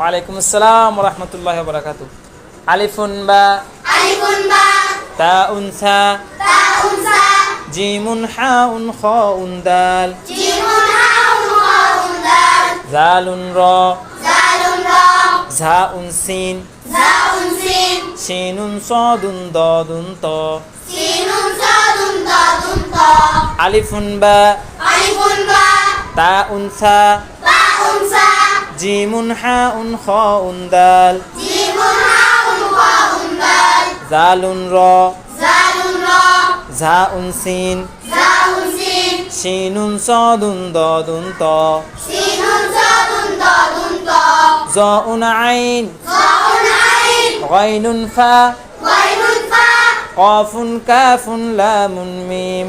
ওয়ালাইকুম আসসালাম ওয়া রাহমাতুল্লাহি ওয়া বারাকাতুহু। আলিফুন বা তাউন সা জিমুন হাউন খাউন দাল জালুন র ঝাউন সিন শিনুন সাদুন দাদুন ত আলিফুন বা তাউন সা জিমুন হাউন খাউন দাল জালুন র ঝাউন সিন শিনুন সাদুন দাদুন ত জাউন আইন গাইনুন ফা قاف كاف لام ميم